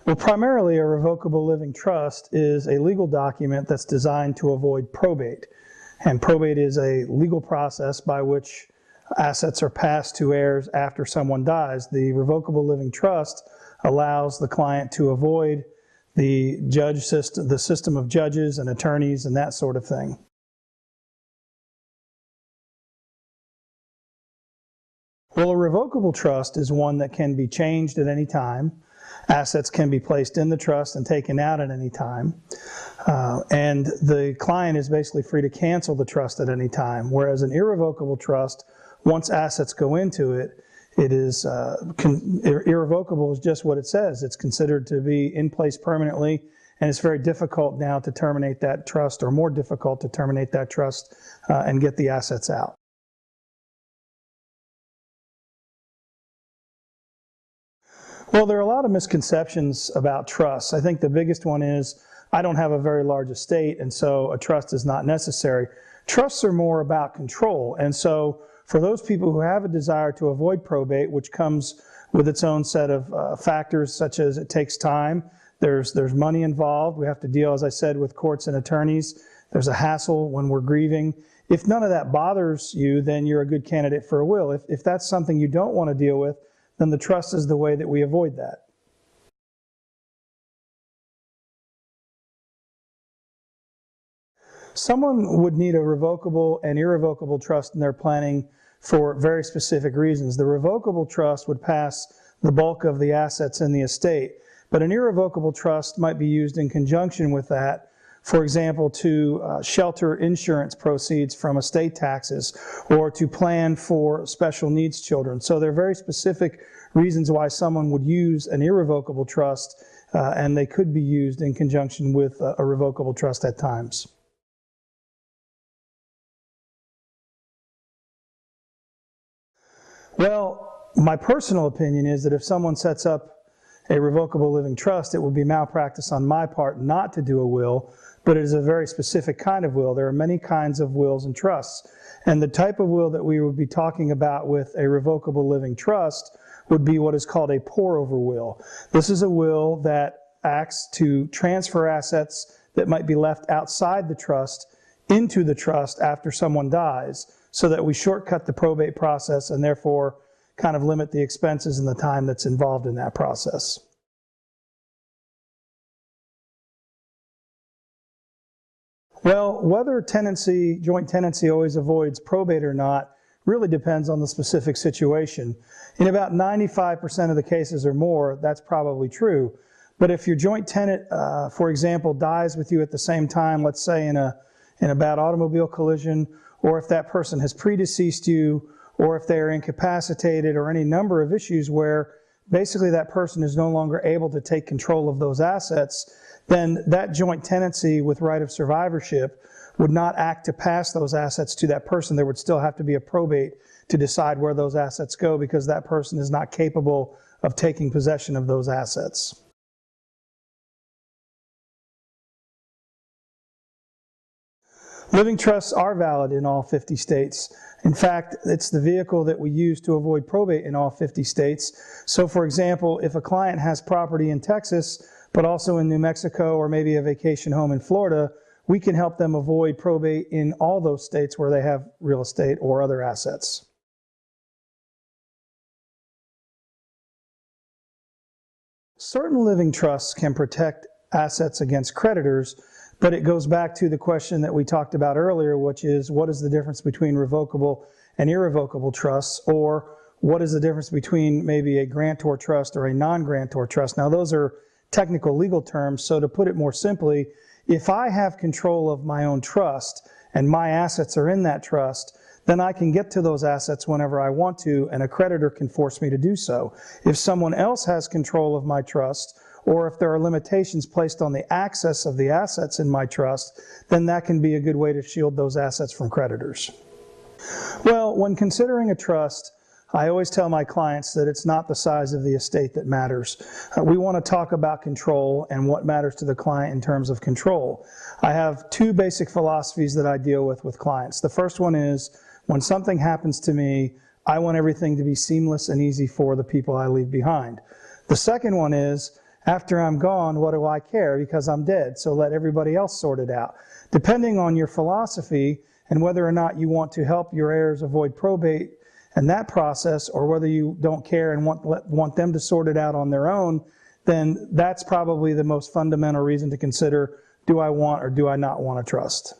Well, primarily a revocable living trust is a legal document that's designed to avoid probate. And probate is a legal process by which assets are passed to heirs after someone dies. The revocable living trust allows the client to avoid the system of judges and attorneys and that sort of thing. Well, a revocable trust is one that can be changed at any time. Assets can be placed in the trust and taken out at any time. And the client is basically free to cancel the trust at any time. Whereas an irrevocable trust, once assets go into it, it is irrevocable is just what it says. It's considered to be in place permanently, and it's very difficult now to terminate that trust, or more difficult to terminate that trust and get the assets out. Well, there are a lot of misconceptions about trusts. I think the biggest one is, I don't have a very large estate, and so a trust is not necessary. Trusts are more about control, and so for those people who have a desire to avoid probate, which comes with its own set of factors, such as it takes time, there's money involved, we have to deal, as I said, with courts and attorneys, there's a hassle when we're grieving. If none of that bothers you, then you're a good candidate for a will. If that's something you don't want to deal with, then the trust is the way that we avoid that. Someone would need a revocable and irrevocable trust in their planning for very specific reasons. The revocable trust would pass the bulk of the assets in the estate, but an irrevocable trust might be used in conjunction with that, for example, to shelter insurance proceeds from estate taxes, or to plan for special needs children. So there are very specific reasons why someone would use an irrevocable trust, and they could be used in conjunction with a revocable trust at times. Well, my personal opinion is that if someone sets up a revocable living trust, it would be malpractice on my part not to do a will, but it is a very specific kind of will. There are many kinds of wills and trusts, and the type of will that we would be talking about with a revocable living trust would be what is called a pour-over will. This is a will that acts to transfer assets that might be left outside the trust into the trust after someone dies, so that we shortcut the probate process and therefore kind of limit the expenses and the time that's involved in that process. Well, whether joint tenancy always avoids probate or not really depends on the specific situation. In about 95% of the cases or more, that's probably true. But if your joint tenant, for example, dies with you at the same time, let's say in a bad automobile collision, or if that person has predeceased you, or if they are incapacitated, or any number of issues where basically that person is no longer able to take control of those assets, then that joint tenancy with right of survivorship would not act to pass those assets to that person. There would still have to be a probate to decide where those assets go, because that person is not capable of taking possession of those assets. Living trusts are valid in all 50 states. In fact, it's the vehicle that we use to avoid probate in all 50 states. So for example, if a client has property in Texas, but also in New Mexico, or maybe a vacation home in Florida, we can help them avoid probate in all those states where they have real estate or other assets. Certain living trusts can protect assets against creditors, but it goes back to the question that we talked about earlier, which is, what is the difference between revocable and irrevocable trusts, or what is the difference between maybe a grantor trust or a non-grantor trust? Now, those are technical legal terms, so to put it more simply, if I have control of my own trust and my assets are in that trust, then I can get to those assets whenever I want to, and a creditor can force me to do so. If someone else has control of my trust, or if there are limitations placed on the access of the assets in my trust, then that can be a good way to shield those assets from creditors. Well, when considering a trust, I always tell my clients that it's not the size of the estate that matters. We want to talk about control and what matters to the client in terms of control. I have two basic philosophies that I deal with clients. The first one is, when something happens to me, I want everything to be seamless and easy for the people I leave behind. The second one is, after I'm gone, what do I care, because I'm dead, so let everybody else sort it out. Depending on your philosophy and whether or not you want to help your heirs avoid probate and that process, or whether you don't care and want them to sort it out on their own, then that's probably the most fundamental reason to consider, do I want or do I not want a trust?